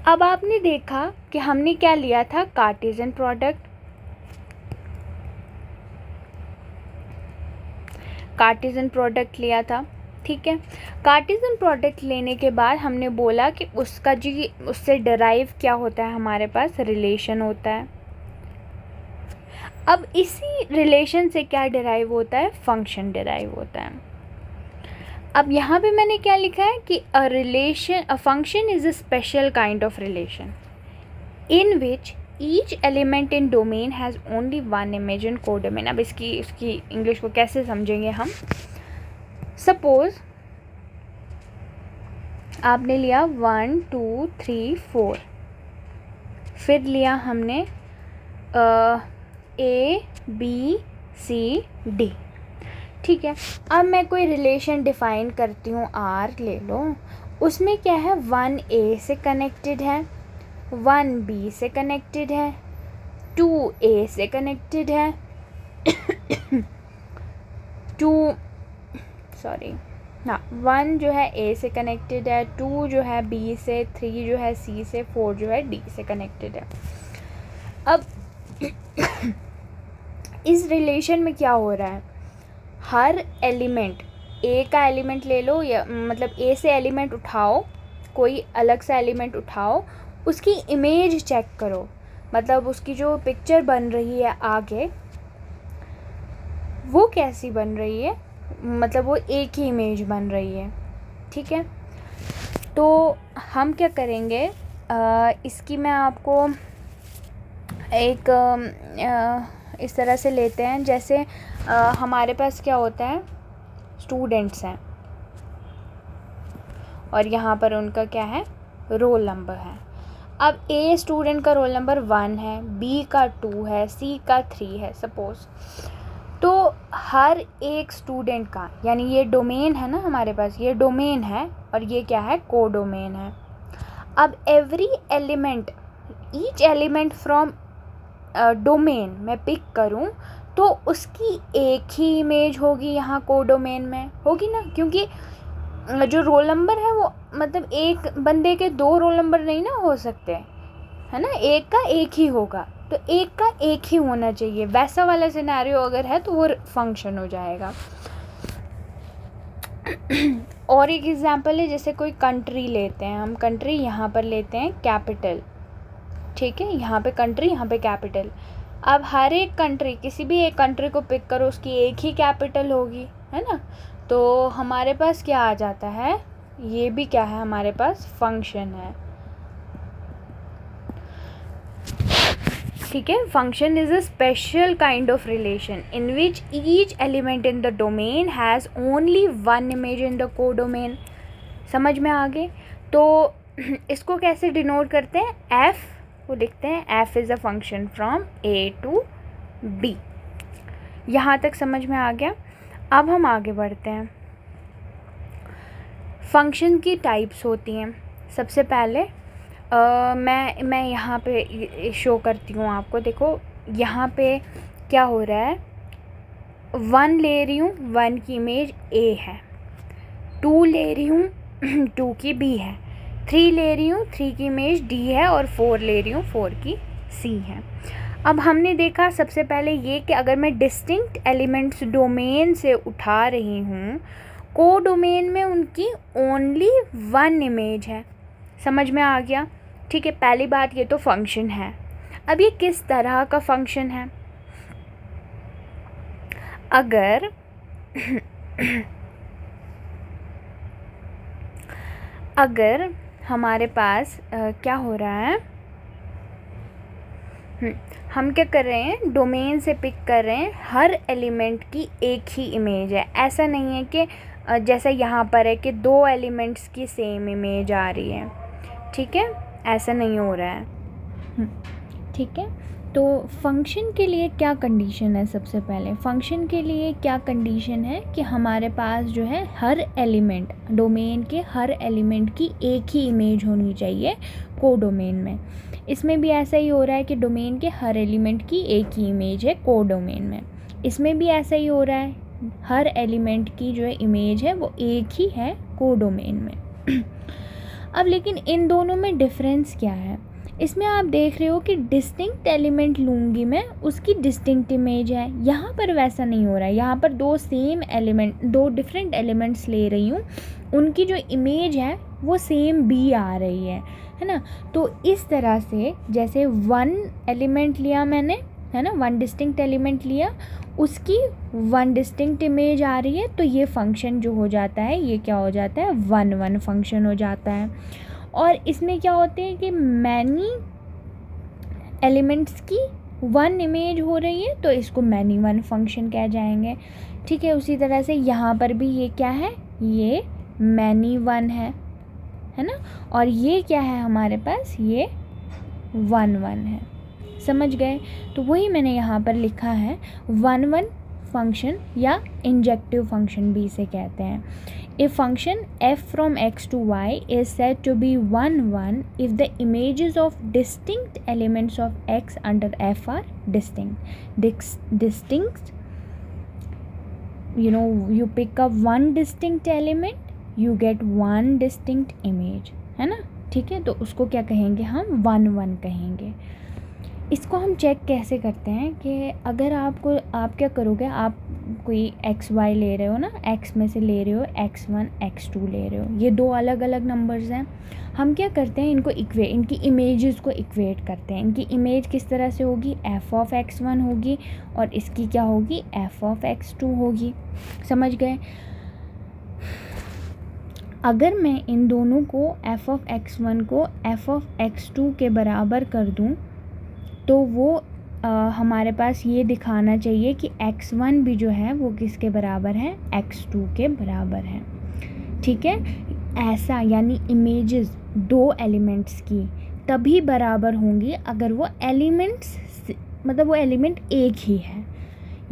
अब आपने देखा कि हमने क्या लिया था, कार्टेशियन प्रोडक्ट। कार्टेशियन प्रोडक्ट लिया था, ठीक है। कार्टेशियन प्रोडक्ट लेने के बाद हमने बोला कि उसका जी उससे डिराइव क्या होता है, हमारे पास रिलेशन होता है। अब इसी रिलेशन से क्या डिराइव होता है, फंक्शन डिराइव होता है। अब यहाँ पे मैंने क्या लिखा है कि a function is a special kind of relation in which each element in domain has only one image in codomain. अब इसकी इंग्लिश को कैसे समझेंगे हम। सपोज आपने लिया 1 2 3 4, फिर लिया हमने ABCD, ठीक है। अब मैं कोई रिलेशन डिफ़ाइन करती हूँ, R ले लो, उसमें क्या है, 1A से कनेक्टेड है, 1B से कनेक्टेड है, 2A से कनेक्टेड है, 1 जो है A से कनेक्टेड है, 2 जो है B से, 3 जो है C से, 4 जो है D से कनेक्टेड है। अब इस रिलेशन में क्या हो रहा है, हर एलिमेंट, A का एलिमेंट ले लो, या मतलब A से एलिमेंट उठाओ, कोई अलग सा एलिमेंट उठाओ, उसकी इमेज चेक करो, मतलब उसकी जो पिक्चर बन रही है आगे वो कैसी बन रही है, मतलब वो एक ही इमेज बन रही है, ठीक है। तो हम क्या करेंगे, इसकी मैं आपको एक इस तरह से लेते हैं, जैसे हमारे पास क्या होता है, स्टूडेंट्स हैं और यहाँ पर उनका क्या है, रोल नंबर है। अब A स्टूडेंट का रोल नंबर 1 है, B का 2 है, C का 3 है सपोज़। तो हर एक स्टूडेंट का, यानी ये डोमेन है ना हमारे पास, ये डोमेन है और ये क्या है, कोडोमेन है। अब every element, each element from domain मैं पिक करूं तो उसकी एक ही इमेज होगी, यहाँ कोडोमेन में होगी ना, क्योंकि जो रोल नंबर है वो मतलब एक बंदे के 2 रोल नंबर नहीं ना हो सकते, है ना, एक का एक ही होगा, तो एक का एक ही होना चाहिए। वैसा वाला सिनेरियो अगर है तो वो फंक्शन हो जाएगा। और एक एग्जांपल है, जैसे कोई कंट्री लेते हैं हम, कंट्री यहाँ पर लेते हैं कैपिटल, ठीक है, यहाँ पे कंट्री, यहाँ पे कैपिटल। अब हर एक कंट्री, किसी भी एक कंट्री को पिक करो, उसकी एक ही कैपिटल होगी, है ना, तो हमारे पास क्या आ जाता है, ये भी क्या है, हमारे पास फंक्शन है। ठीक है, function is a special kind of relation in which each element in the domain has only one image in the को डोमेन। समझ में आ गए? तो इसको कैसे डिनोट करते हैं? एफ को लिखते हैं, F is a function from A to B. यहाँ तक समझ में आ गया? अब हम आगे बढ़ते हैं। फंक्शन की टाइप्स होती हैं। सबसे पहले मैं यहाँ पे शो करती हूँ आपको। देखो यहाँ पे क्या हो रहा है, 1 ले रही हूँ, 1 की इमेज ए है, 2 ले रही हूँ 2 की बी है, 3 ले रही हूँ 3 की इमेज डी है, और 4 ले रही हूँ 4 की सी है। अब हमने देखा सबसे पहले ये कि अगर मैं डिस्टिंक्ट एलिमेंट्स डोमेन से उठा रही हूँ, को डोमेन में उनकी ओनली 1 इमेज है। समझ में आ गया? ठीक है, पहली बात ये तो फंक्शन है। अब ये किस तरह का फंक्शन है? अगर हमारे पास क्या हो रहा है, हम क्या कर रहे हैं, डोमेन से पिक कर रहे हैं, हर एलिमेंट की एक ही इमेज है। ऐसा नहीं है कि जैसा यहाँ पर है कि 2 एलिमेंट्स की सेम इमेज आ रही है। ठीक है, ऐसा नहीं हो रहा है। ठीक है, तो फंक्शन के लिए क्या कंडीशन है? सबसे पहले फंक्शन के लिए क्या कंडीशन है कि हमारे पास जो है हर एलिमेंट, डोमेन के हर एलिमेंट की एक ही इमेज होनी चाहिए को डोमेन में। इसमें भी ऐसा ही हो रहा है कि डोमेन के हर एलिमेंट की एक ही इमेज है को डोमेन में। इसमें भी ऐसा ही हो रहा है, हर एलिमेंट की जो है इमेज है वो एक ही है को डोमेन में। अब लेकिन इन दोनों में डिफरेंस क्या है? इसमें आप देख रहे हो कि डिस्टिंक्ट एलिमेंट लूँगी मैं, उसकी डिस्टिंक्ट इमेज है। यहाँ पर वैसा नहीं हो रहा है, यहाँ पर 2 सेम एलिमेंट, 2 डिफरेंट एलिमेंट्स ले रही हूँ, उनकी जो इमेज है वो सेम बी आ रही है ना। तो इस तरह से जैसे 1 एलिमेंट लिया मैंने, है ना, 1 डिस्टिंक्ट एलिमेंट लिया, उसकी 1 डिस्टिंक्ट इमेज आ रही है, तो ये फंक्शन जो हो जाता है, ये क्या हो जाता है, 1-1 फंक्शन हो जाता है। और इसमें क्या होते हैं कि मैनी एलिमेंट्स की 1 इमेज हो रही है, तो इसको मैनी 1 फंक्शन कह जाएंगे। ठीक है, उसी तरह से यहाँ पर भी ये क्या है, ये मैनी 1 है ना, और ये क्या है हमारे पास, ये 1-1 है। समझ गए? तो वही मैंने यहाँ पर लिखा है 1-1 फंक्शन या इंजेक्टिव फंक्शन भी इसे कहते हैं। A function f from x to y is said to be 1-1 if the images of distinct elements of x under f are distinct. Distinct, you pick up 1 distinct element, you get 1 distinct image, है ना। ठीक है, तो उसको क्या कहेंगे हम, 1-1 कहेंगे। इसको हम चेक कैसे करते हैं कि अगर आप क्या करोगे, आप कोई x-y ले रहे हो ना, x में से ले रहे हो x1 x2 ले रहे हो, ये 2 अलग अलग नंबर्स हैं। हम क्या करते हैं, इनकी इमेजेस को इक्वेट करते हैं। इनकी इमेज किस तरह से होगी, f of x1 होगी और इसकी क्या होगी, f of x2 होगी। समझ गए? अगर मैं इन दोनों को f of x1 को f of x2 के बराबर कर दूं, तो वो हमारे पास ये दिखाना चाहिए कि x1 भी जो है वो किसके बराबर है, x2 के बराबर है। ठीक है, ऐसा यानी इमेजेस 2 एलिमेंट्स की तभी बराबर होंगी अगर वो एलिमेंट्स, मतलब वो एलिमेंट एक ही है,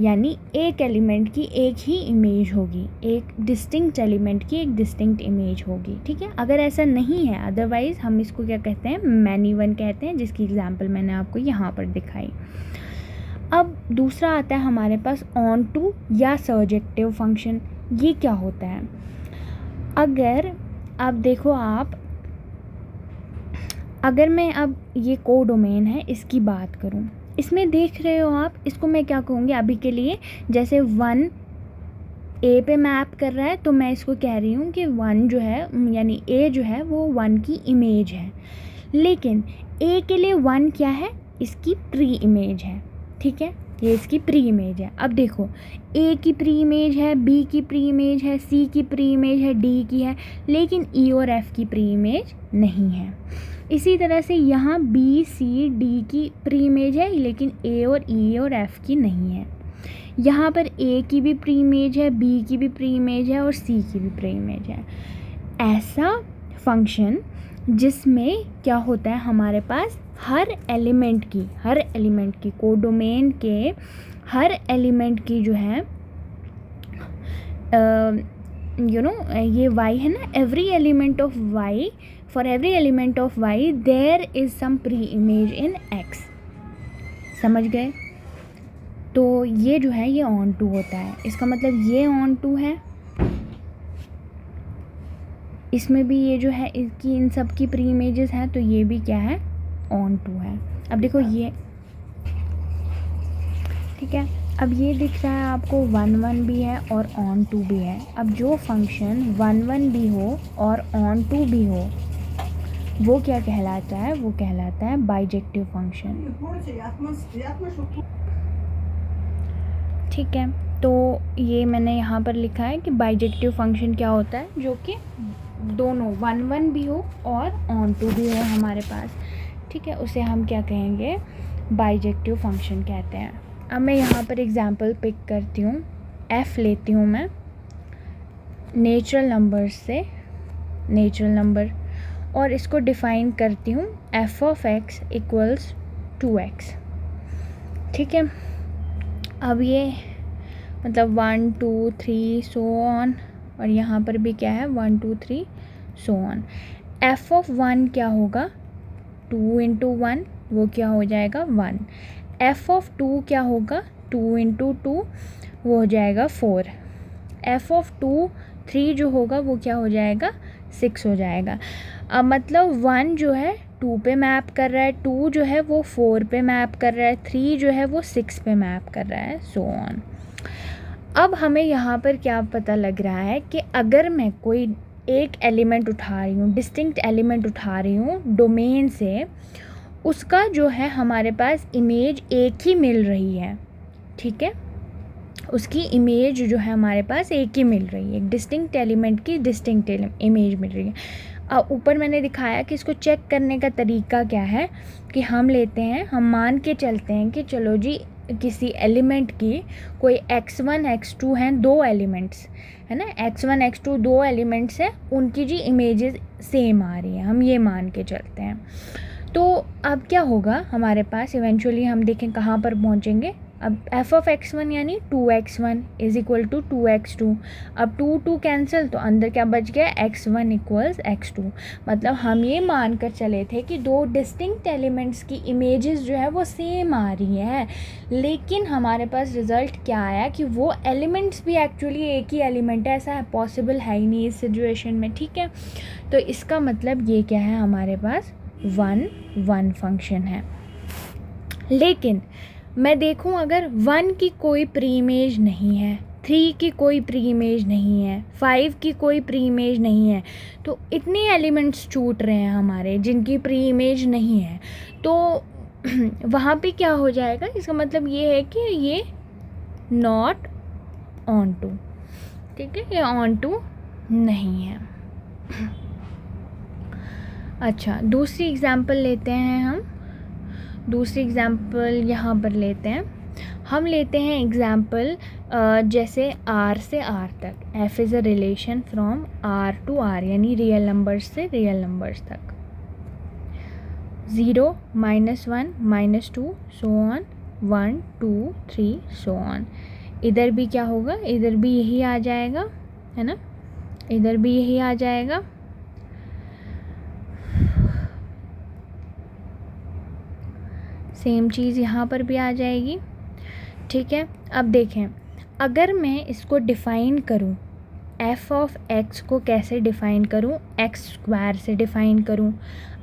यानी एक एलिमेंट की एक ही इमेज होगी, एक डिस्टिंक्ट एलिमेंट की एक डिस्टिंक्ट इमेज होगी। ठीक है, अगर ऐसा नहीं है, अदरवाइज़ हम इसको क्या कहते हैं, मैनी 1 कहते हैं, जिसकी एग्जांपल मैंने आपको यहाँ पर दिखाई। अब दूसरा आता है हमारे पास ऑन टू या सर्जेक्टिव फंक्शन। ये क्या होता है, अगर अब देखो अगर मैं अब ये को डोमेन है इसकी बात करूँ, इसमें देख रहे हो आप, इसको मैं क्या कहूँगी अभी के लिए, जैसे 1 ए पे मैप कर रहा है, तो मैं इसको कह रही हूँ कि 1 जो है, यानी ए जो है वो 1 की इमेज है। लेकिन ए के लिए 1 क्या है, इसकी प्री इमेज है। ठीक है, ये इसकी प्री इमेज है। अब देखो ए की प्री इमेज है, बी की प्री इमेज है, सी की प्री इमेज है, डी की है, लेकिन ई और एफ की प्री इमेज नहीं है। इसी तरह से यहाँ बी सी डी की प्री इमेज है, लेकिन ए और ई और एफ की नहीं है। यहाँ पर ए की भी प्री इमेज है, बी की भी प्री इमेज है और सी की भी प्री इमेज है। ऐसा फंक्शन जिसमें क्या होता है, हमारे पास हर एलिमेंट की कोडोमेन के हर एलिमेंट की जो है ये y है ना, every element of y, for every element of y there is some pre image in x। समझ गए? तो ये जो है ये ऑन टू होता है। इसका मतलब ये ऑन टू है, इसमें भी ये जो है इसकी इन सब की प्री इमेजेस हैं, तो ये भी क्या है, ऑन टू है। अब देखो ये ठीक है, अब ये दिख रहा है आपको 1 1 भी है और ऑन टू भी है। अब जो फंक्शन 1 1 भी हो और ऑन टू भी हो वो क्या कहलाता है, वो कहलाता है बाइजेक्टिव फंक्शन। ठीक है, तो ये मैंने यहाँ पर लिखा है कि बाइजेक्टिव फंक्शन क्या होता है, जो कि दोनों 1 1 भी हो और ऑन टू भी हो हमारे पास। ठीक है, उसे हम क्या कहेंगे, बाइजेक्टिव फंक्शन कहते हैं। अब मैं यहाँ पर एग्जांपल पिक करती हूँ, f लेती हूँ मैं नेचुरल नंबर से, नेचुरल नंबर, और इसको डिफ़ाइन करती हूँ f of x equals 2x। ठीक है, अब ये मतलब 1 2 3 सो ऑन, और यहाँ पर भी क्या है 1 2 3 सो ऑन। f ऑफ 1 क्या होगा, 2 इंटू 1 वो क्या हो जाएगा 1। f ऑफ 2 क्या होगा, 2 इंटू 2 वो हो जाएगा 4। f ऑफ 2 3 जो होगा वो क्या हो जाएगा 6 हो जाएगा। अब मतलब 1 जो है 2 पे मैप कर रहा है, 2 जो है वो 4 पे मैप कर रहा है, 3 जो है वो 6 पे मैप कर रहा है, सो ऑन। अब हमें यहाँ पर क्या पता लग रहा है कि अगर मैं कोई एक एलिमेंट उठा रही हूँ, डिस्टिंक्ट एलिमेंट उठा रही हूँ डोमेन से, उसका जो है हमारे पास इमेज एक ही मिल रही है। ठीक है, उसकी इमेज जो है हमारे पास एक ही मिल रही है, एक डिस्टिंक्ट एलिमेंट की डिस्टिंक्ट इमेज मिल रही है। ऊपर मैंने दिखाया कि इसको चेक करने का तरीका क्या है कि हम लेते हैं, हम मान के चलते हैं कि चलो जी किसी एलिमेंट की कोई x1 x2 हैं, दो एलिमेंट्स है ना, x1 x2 दो एलिमेंट्स हैं, उनकी जी इमेजेस सेम आ रही हैं, हम ये मान के चलते हैं। तो अब क्या होगा हमारे पास, इवेंचुअली हम देखें कहाँ पर पहुँचेंगे। अब f ऑफ x1 यानी 2x1 is equal to 2x2। अब 2 2 कैंसिल, तो अंदर क्या बच गया, x1 इक्वल्स x2। मतलब हम ये मान कर चले थे कि दो डिस्टिंक्ट एलिमेंट्स की इमेजेस जो है वो सेम आ रही है, लेकिन हमारे पास रिज़ल्ट क्या आया कि वो एलिमेंट्स भी एक्चुअली एक ही एलिमेंट है। ऐसा पॉसिबल है ही नहीं इस सिचुएशन में। ठीक है, तो इसका मतलब ये क्या है, हमारे पास 1 1 फंक्शन है। लेकिन मैं देखूं अगर 1 की कोई प्री इमेज नहीं है, 3 की कोई प्री इमेज नहीं है, 5 की कोई प्री इमेज नहीं है, तो इतने एलिमेंट्स छूट रहे हैं हमारे जिनकी प्री इमेज नहीं है, तो वहाँ पे क्या हो जाएगा, इसका मतलब ये है कि ये नॉट ऑन टू। ठीक है, ये ऑन टू नहीं है। अच्छा, दूसरी एग्जांपल लेते हैं हम, दूसरी एग्जांपल यहाँ पर लेते हैं। हम लेते हैं एग्जांपल जैसे r से r तक, f is a relation from r to r, यानी रियल नंबर्स से रियल नंबर्स तक, 0 -1 -2 सो ऑन, 1 2 3 सो ऑन। इधर भी क्या होगा, इधर भी यही आ जाएगा, है ना, इधर भी यही आ जाएगा। सेम चीज़ यहाँ पर भी आ जाएगी। ठीक है, अब देखें अगर मैं इसको डिफ़ाइन करूँ, f ऑफ x को कैसे डिफ़ाइन करूँ, x² से डिफ़ाइन करूँ।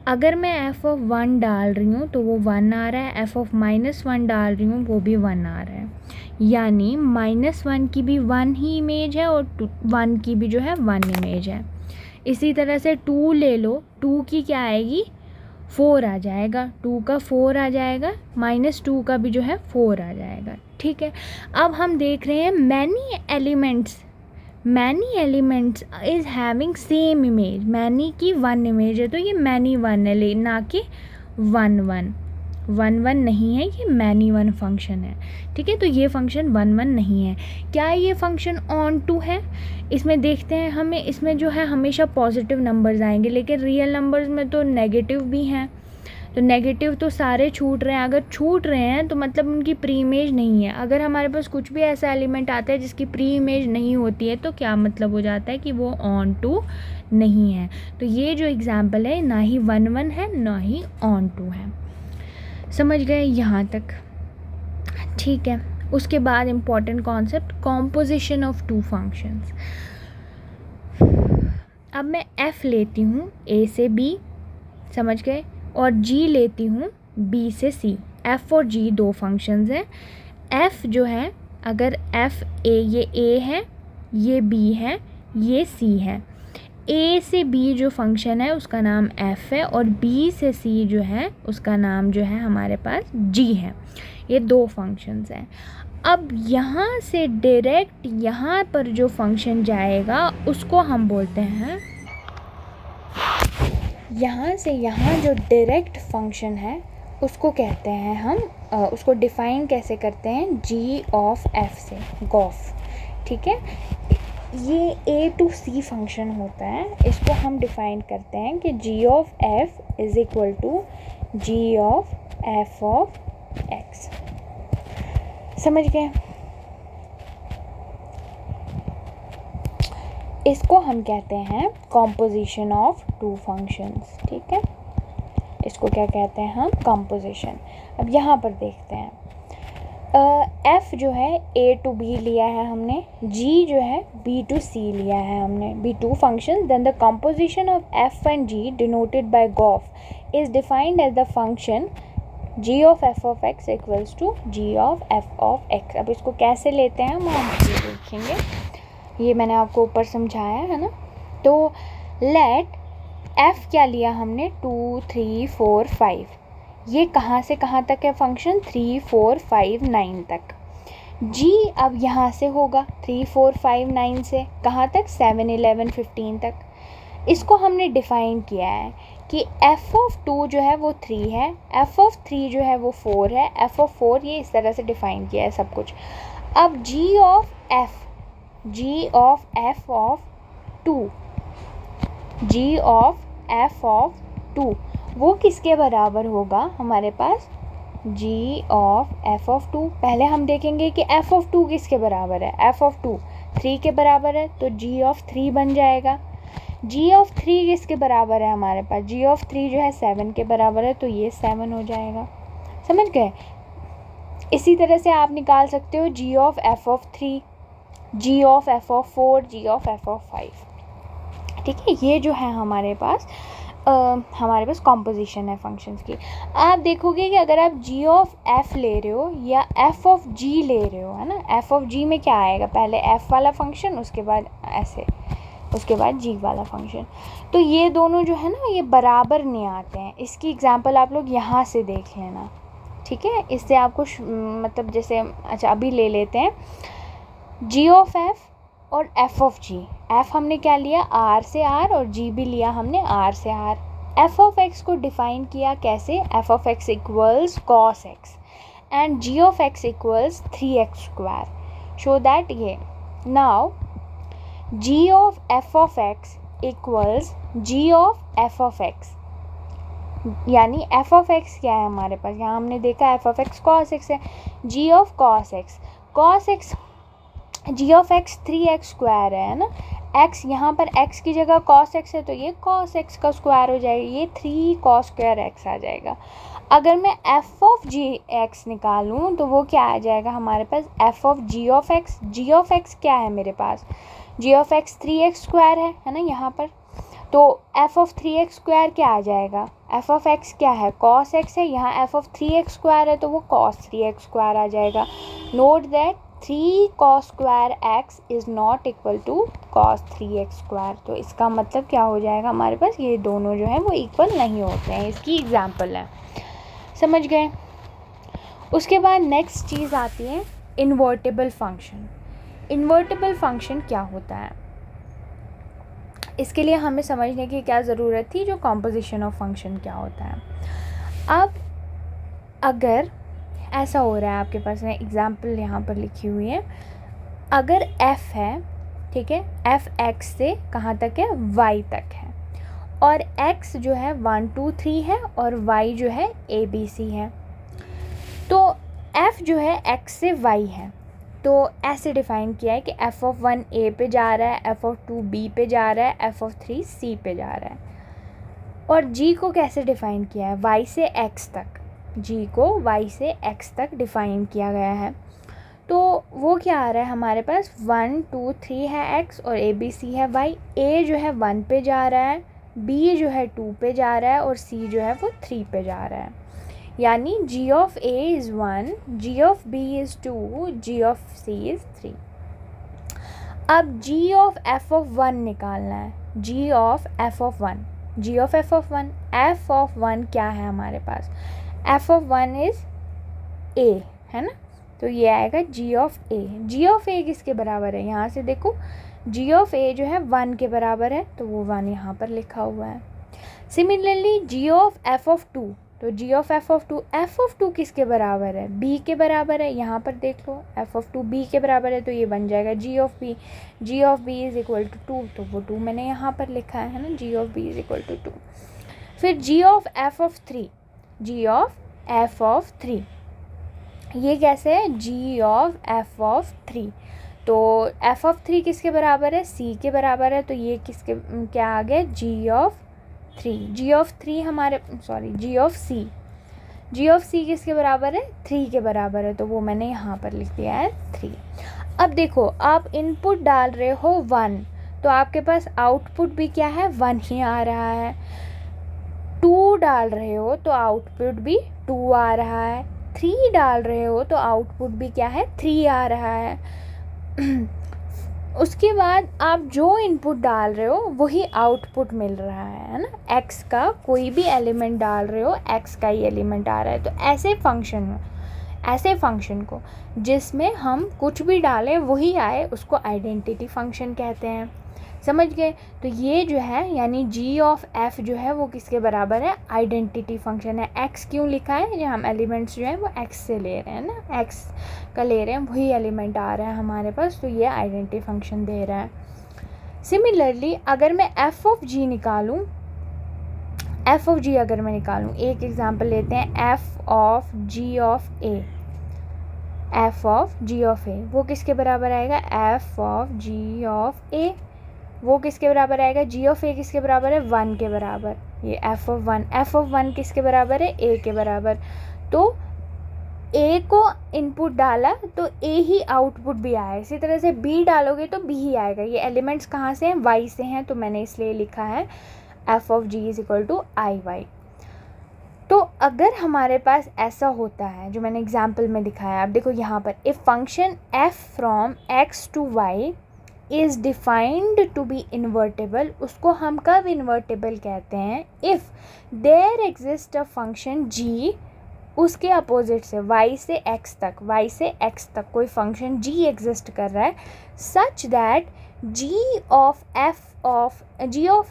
अगर मैं f ऑफ 1 डाल रही हूँ तो वो 1 आ रहा है, f ऑफ -1 डाल रही हूँ वो भी 1 आ रहा है, यानी -1 की भी 1 ही इमेज है और 1 की भी जो है 1 इमेज है। इसी तरह से 2 ले लो, 2 की क्या आएगी, 4 आ जाएगा, 2 का 4 आ जाएगा, -2 का भी जो है 4 आ जाएगा। ठीक है। अब हम देख रहे हैं many elements is having same image, many की वन इमेज है तो ये मैनी वन है, ना कि वन वन नहीं है, ये मैनी वन फंक्शन है, ठीक है। तो ये फंक्शन वन नहीं है। क्या ये फंक्शन ऑन टू है? इसमें देखते हैं, हमें इसमें जो है हमेशा पॉजिटिव नंबर्स आएंगे, लेकिन रियल नंबर्स में तो नेगेटिव भी हैं, तो नेगेटिव तो सारे छूट रहे हैं। अगर छूट रहे हैं तो मतलब उनकी प्री इमेज नहीं है। अगर हमारे पास कुछ भी ऐसा एलिमेंट आता है जिसकी प्री इमेज नहीं होती है तो क्या मतलब हो जाता है कि वो ऑन टू नहीं है। तो ये जो एग्जाम्पल है ना ही वन है ना ही ऑन टू है। समझ गए यहाँ तक? ठीक है। उसके बाद important concept, composition of two functions. अब मैं f लेती हूँ a से b, समझ गए, और g लेती हूँ b से c। f और g दो फंक्शंस हैं। f जो है, अगर f a, ये a है, ये b है, ये c है। a से b जो फंक्शन है उसका नाम f है, और b से c जो है उसका नाम जो है हमारे पास g है। ये दो फंक्शंस हैं। अब यहाँ से डायरेक्ट यहाँ पर जो फंक्शन जाएगा उसको हम बोलते हैं, यहाँ से यहाँ जो डायरेक्ट फंक्शन है उसको कहते हैं हम, उसको डिफ़ाइन कैसे करते हैं, g ऑफ f से, गॉफ, ठीक है। ये a टू c फंक्शन होता है, इसको हम डिफ़ाइन करते हैं कि g of f is equal to g of f of x। समझ गए? इसको हम कहते हैं कॉम्पोजिशन ऑफ टू फंक्शंस, ठीक है। इसको क्या कहते हैं हम, कॉम्पोजिशन। अब यहाँ पर देखते हैं, f जो है a टू b लिया है हमने, g जो है b टू c लिया है हमने, b two function, then the composition of f and g denoted by gof is defined as the function g of f of x equals to g of f of x। अब इसको कैसे लेते हैं हम ये देखेंगे, ये मैंने आपको ऊपर समझाया है ना। तो लेट f क्या लिया हमने, 2 3 4 5, ये कहाँ से कहाँ तक है फंक्शन, 3 4 5 9 तक। g अब यहाँ से होगा 3 4 5 9 से कहाँ तक, 7 11 15 तक। इसको हमने डिफ़ाइन किया है कि f ऑफ 2 जो है वो 3 है, f ऑफ 3 जो है वो 4 है, f ऑफ 4, ये इस तरह से डिफ़ाइन किया है सब कुछ। अब g of f of 2, g of f of 2 वो किसके बराबर होगा हमारे पास, g ऑफ f ऑफ 2। पहले हम देखेंगे कि f ऑफ 2 किसके बराबर है, f ऑफ 2 3 के बराबर है तो g ऑफ 3 बन जाएगा। g ऑफ 3 किसके बराबर है हमारे पास, g ऑफ 3 जो है 7 के बराबर है तो ये 7 हो जाएगा। समझ गए? इसी तरह से आप निकाल सकते हो g of f of 3, g of f of 4, g of f of 5, ठीक है। ये जो है हमारे पास कॉम्पोजिशन है फंक्शंस की। आप देखोगे कि अगर आप g ऑफ f ले रहे हो या f ऑफ g ले रहे हो, है ना, f ऑफ g में क्या आएगा, पहले f वाला फंक्शन, उसके बाद ऐसे, उसके बाद g वाला फंक्शन। तो ये दोनों जो है ना ये बराबर नहीं आते हैं। इसकी एग्जांपल आप लोग यहाँ से देख लेना, ठीक है। इससे आपको मतलब जैसे, अच्छा अभी ले लेते हैं g ऑफ f और f ऑफ g। f हमने क्या लिया, r से r, और g भी लिया हमने r से r। f ऑफ x को डिफ़ाइन किया कैसे, f of x equals cos x and g of x equals 3x square. Show that ये now g of f of x equals g of f of x, यानी f ऑफ x क्या है हमारे पास, यहाँ हमने देखा f of x cos x है, g of cos x g of x 3x square है ना, x यहाँ पर x की जगह cos x है तो ये cos x का स्क्वायर हो जाएगा, ये 3 cos स्क्वायर x आ जाएगा। अगर मैं f ऑफ g x निकालूँ तो वो क्या आ जाएगा हमारे पास, f of g of x क्या है मेरे पास, g of x 3x square है ना यहाँ पर, तो f ऑफ 3x स्क्वायर क्या आ जाएगा, f ऑफ x क्या है, cos x है, यहाँ f ऑफ 3x स्क्वायर है तो वो cos 3x स्क्वायर आ जाएगा। Note that 3 cos square x is not equal to cos 3x square. तो इसका मतलब क्या हो जाएगा हमारे पास, ये दोनों जो हैं वो इक्वल नहीं होते हैं। इसकी एग्जांपल है, समझ गए। उसके बाद नेक्स्ट चीज़ आती है इन्वर्टेबल फंक्शन। इन्वर्टेबल फंक्शन क्या होता है, इसके लिए हमें समझने की क्या ज़रूरत थी, जो कॉम्पोजिशन ऑफ फंक्शन क्या होता है। अब अगर ऐसा हो रहा है, आपके पास में एग्जांपल यहाँ पर लिखी हुई है, अगर f है, ठीक है, f x से कहाँ तक है, y तक है, और x जो है 1 2 3 है और y जो है a b c है, तो f जो है x से y है, तो ऐसे डिफ़ाइन किया है कि f ऑफ 1 a पे जा रहा है, f ऑफ 2 b पे जा रहा है, f ऑफ 3 c पे जा रहा है। और g को कैसे डिफ़ाइन किया है, y से x तक, g को y से x तक डिफ़ाइन किया गया है। तो वो क्या आ रहा है हमारे पास, 1 2 3 है x और a b c है y, a जो है 1 पे जा रहा है, b जो है 2 पे जा रहा है और c जो है वो 3 पे जा रहा है। यानी g of a is 1, g of b is 2, g of c is 3। अब g ऑफ f ऑफ 1 निकालना है, g of f of 1, g of f of 1, f of 1 क्या है हमारे पास, f ऑफ 1 इज़ a, है ना, तो ये आएगा g of a। g of a किसके बराबर है, यहाँ से देखो, g ऑफ a जो है 1 के बराबर है, तो वो 1 यहाँ पर लिखा हुआ है। Similarly g of f of 2, तो g of f of 2, f of 2 किसके बराबर है, b के बराबर है, यहाँ पर देख लो f ऑफ 2 b के बराबर है, तो ये बन जाएगा g of b। g of b is equal to 2, तो वो 2 मैंने यहाँ पर लिखा है ना, g of b is equal to 2। फिर g of f of 3, g of f of 3, ये कैसे है, g ऑफ f ऑफ 3, तो f ऑफ 3 किसके बराबर है, c के बराबर है, तो ये किसके क्या आ गया, g ऑफ 3, g ऑफ 3 हमारे g of c, g of c किसके बराबर है, 3 के बराबर है, तो वो मैंने यहाँ पर लिख दिया है 3। अब देखो, आप इनपुट डाल रहे हो 1, तो आपके पास आउटपुट भी क्या है, 1 ही आ रहा है। 2 डाल रहे हो तो आउटपुट भी 2 आ रहा है। 3 डाल रहे हो तो आउटपुट भी क्या है, 3 आ रहा है। उसके बाद आप जो इनपुट डाल रहे हो वही आउटपुट मिल रहा है ना, x का कोई भी एलिमेंट डाल रहे हो, x का ही एलिमेंट आ रहा है। तो ऐसे फंक्शन को जिसमें हम कुछ भी डालें वही आए, उसको आइडेंटिटी फंक्शन कहते हैं। समझ गए, तो ये जो है यानी g ऑफ f जो है वो किसके बराबर है, आइडेंटिटी फंक्शन है। x क्यों लिखा है, जो हम एलिमेंट्स जो है वो x से ले रहे हैं ना, x का ले रहे हैं, वही एलिमेंट आ रहा है हमारे पास, तो ये आइडेंटिटी फंक्शन दे रहा है। सिमिलरली अगर मैं f ऑफ g निकालूं, f ऑफ g अगर मैं निकालूं, एक एग्जांपल लेते हैं, f of g of a, f of g of a वो किसके बराबर आएगा, f of g of a वो किसके बराबर आएगा, g ऑफ a किसके बराबर है, 1 के बराबर। ये f ऑफ 1 किसके बराबर है, a के बराबर। तो a को इनपुट डाला तो a ही आउटपुट भी आया, इसी तरह से b डालोगे तो b ही आएगा। ये एलिमेंट्स कहाँ से हैं, y से हैं, तो मैंने इसलिए लिखा है f of g is equal to I Y. तो अगर हमारे पास ऐसा होता है जो मैंने एग्जाम्पल में दिखाया, आप देखो यहाँ पर, if function f from x to y is defined to be invertible, उसको हम कब इन्वर्टेबल कहते हैं, if there exist a function g, उसके अपोजिट से y से x तक कोई फंक्शन g एग्जिस्ट कर रहा है, such that g of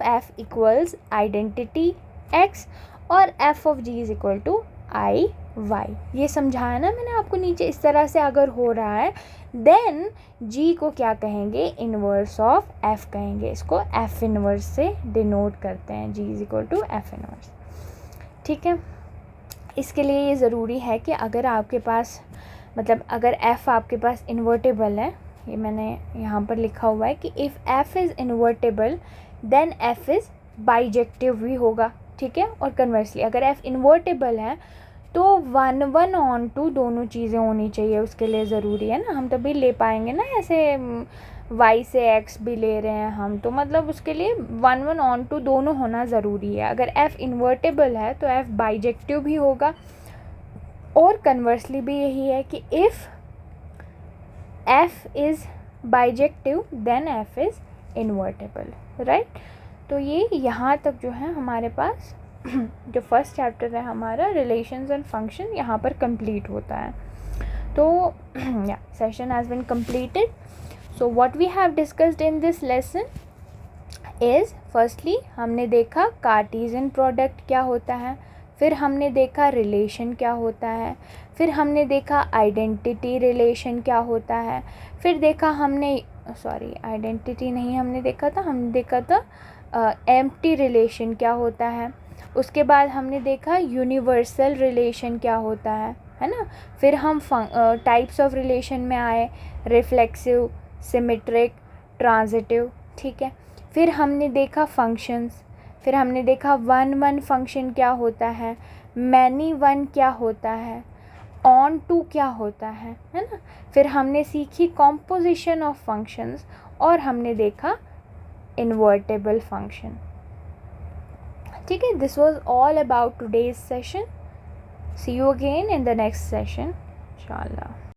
f equals identity x और f of g is equal to I Y. ये समझाया ना मैंने आपको नीचे, इस तरह से अगर हो रहा है देन g को क्या कहेंगे, इन्वर्स ऑफ f कहेंगे, इसको f इन्वर्स से डिनोट करते हैं, g is equal to f inverse. ठीक है, इसके लिए ये ज़रूरी है कि अगर आपके पास मतलब अगर f आपके पास इन्वर्टेबल है, ये मैंने यहाँ पर लिखा हुआ है कि if f is invertible then f is bijective भी होगा। ठीक है, और कन्वर्सली अगर f इन्वर्टेबल है तो 1 1 ऑन टू दोनों चीज़ें होनी चाहिए, उसके लिए ज़रूरी है ना, हम तभी ले पाएंगे ना, ऐसे y से x भी ले रहे हैं हम, तो मतलब उसके लिए 1 1 ऑन टू दोनों होना ज़रूरी है। अगर f इन्वर्टेबल है तो f बाइजेक्टिव भी होगा, और कन्वर्सली भी यही है कि if f is bijective then f is invertible, right. तो ये यहाँ तक जो है हमारे पास जो फर्स्ट चैप्टर है हमारा रिलेशंस एंड फंक्शन, यहाँ पर कंप्लीट होता है। तो yeah, session has been completed. So what we have discussed in this lesson is, firstly हमने देखा कार्टेशियन प्रोडक्ट क्या होता है, फिर हमने देखा रिलेशन क्या होता है, फिर हमने देखा आइडेंटिटी रिलेशन क्या होता है, फिर देखा हमने आइडेंटिटी नहीं हमने देखा था, हमने देखा था एम्प्टी रिलेशन क्या होता है, उसके बाद हमने देखा यूनिवर्सल रिलेशन क्या होता है ना। फिर हम टाइप्स ऑफ रिलेशन में आए, रिफ्लेक्सिव, सिमेट्रिक, ट्रांजिटिव, ठीक है। फिर हमने देखा फंक्शंस, फिर हमने देखा वन फंक्शन क्या होता है, मैनी वन क्या होता है, ऑन टू क्या होता है ना। फिर हमने सीखी कॉम्पोजिशन ऑफ फंक्शंस और हमने देखा इन्वर्टेबल फंक्शन, ठीक है। This was all about today's session. See you again in the next session इंशाल्लाह.